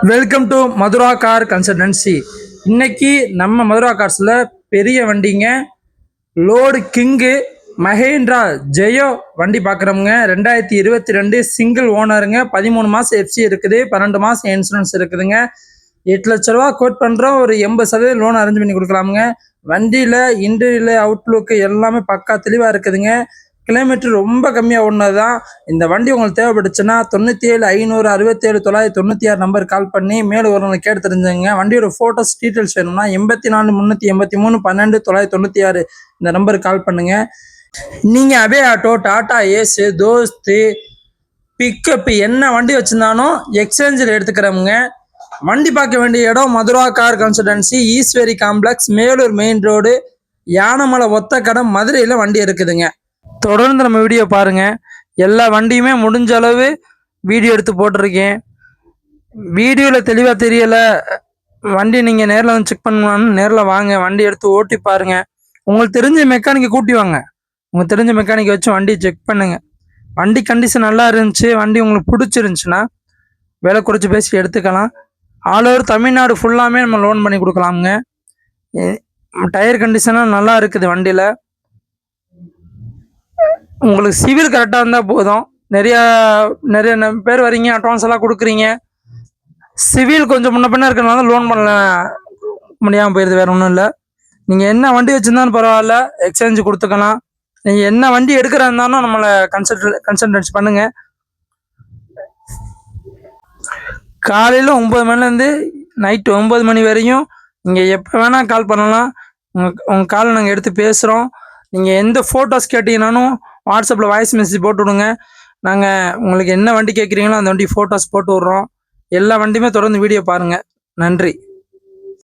Welcome to Madhura car consultancy. இன்னைக்கு நம்ம மதுரா கார்ஸில் பெரிய வண்டிங்க, லோடு கிங்கு மஹேந்திரா ஜெயோ வண்டி பார்க்குறவங்க. 2022 சிங்கிள் ஓனருங்க. 13 மாதம் எஃப்சி இருக்குது, 12 மாதம் இன்சூரன்ஸ் இருக்குதுங்க. 8 லட்ச ரூபா கோட் பண்ணுறோம். ஒரு 80% லோன் அரேஞ்ச் பண்ணி கொடுக்கலாமுங்க. வண்டியில் இன்டீரியர் அவுட்லுக்கு எல்லாமே பக்கா தெளிவாக இருக்குதுங்க. கிலோமீட்டர் ரொம்ப கம்மியாக ஓடுனது தான். இந்த வண்டி உங்களுக்கு தேவைப்பட்டுச்சுன்னா 97 500 67 996 நம்பர் கால் பண்ணி மேலே ஒரு கேட்டு தெரிஞ்சுங்க. வண்டியோட ஃபோட்டோஸ் டீட்டெயில்ஸ் வேணும்னா 84 383 12 996 இந்த நம்பருக்கு கால் பண்ணுங்கள். நீங்கள் Ape auto, Tata Ace, Dost, pickup என்ன வண்டி வச்சுருந்தாலும் எக்ஸ்சேஞ்சில் எடுத்துக்கிறவங்க. வண்டி பார்க்க வேண்டிய இடம் Madhura car consultancy, Eswari complex, Melur main road, Yanamalai ஒத்த கடம், மதுரையில் வண்டி இருக்குதுங்க. தொடர்ந்து நம்ம வீடியோ பாருங்கள். எல்லா வண்டியுமே முடிஞ்ச அளவு வீடியோ எடுத்து போட்டிருக்கேன். வீடியோவில் தெளிவாக தெரியலை, வண்டி நீங்கள் நேரில் வந்து செக் பண்ணணும்னு நேரில் வாங்க, வண்டி எடுத்து ஓட்டி பாருங்கள். உங்களுக்கு தெரிஞ்ச மெக்கானிக்கை கூட்டி வாங்க. உங்களுக்கு தெரிஞ்ச மெக்கானிக்கை வச்சு வண்டியை செக் பண்ணுங்கள். வண்டி கண்டிஷன் நல்லா இருந்துச்சு, வண்டி உங்களுக்கு பிடிச்சிருந்துச்சுன்னா விலை குறைச்சி பேசி எடுத்துக்கலாம். ஆல் ஓவர் தமிழ்நாடு ஃபுல்லாமே நம்ம லோன் பண்ணி கொடுக்கலாமுங்க. டயர் கண்டிஷனாக நல்லா இருக்குது வண்டியில். உங்களுக்கு சிவில் கரெக்டாக இருந்தால் போதும். நிறைய பேர் வரீங்க, அட்வான்ஸ் எல்லாம் கொடுக்குறீங்க. சிவில் கொஞ்சம் முன்ன பின்ன இருக்கிறனால லோன் பண்ண முடியாமல் போயிடுது, வேறு ஒன்றும் இல்லை. நீங்கள் என்ன வண்டி வச்சுருந்தாலும் பரவாயில்ல, எக்ஸ்சேஞ்சு கொடுத்துக்கலாம். நீங்கள் என்ன வண்டி எடுக்கிறா இருந்தாலும் நம்மளை கன்சல்டன்சி பண்ணுங்கள். காலையில் 9 மணிலேருந்து நைட்டு 9 மணி வரையும் நீங்கள் எப்போ வேணால் கால் பண்ணலாம். உங்கள் காலை நாங்கள் எடுத்து பேசுகிறோம். நீங்கள் எந்த ஃபோட்டோஸ் கேட்டீங்கன்னாலும் வாட்ஸ்அப்பில் வாய்ஸ் மெசேஜ் போட்டு விடுங்க. நாங்கள் உங்களுக்கு என்ன வண்டி கேட்குறீங்களோ அந்த வண்டி ஃபோட்டோஸ் போட்டு விட்றோம். எல்லா வண்டியுமே தொடர்ந்து வீடியோ பாருங்கள். நன்றி.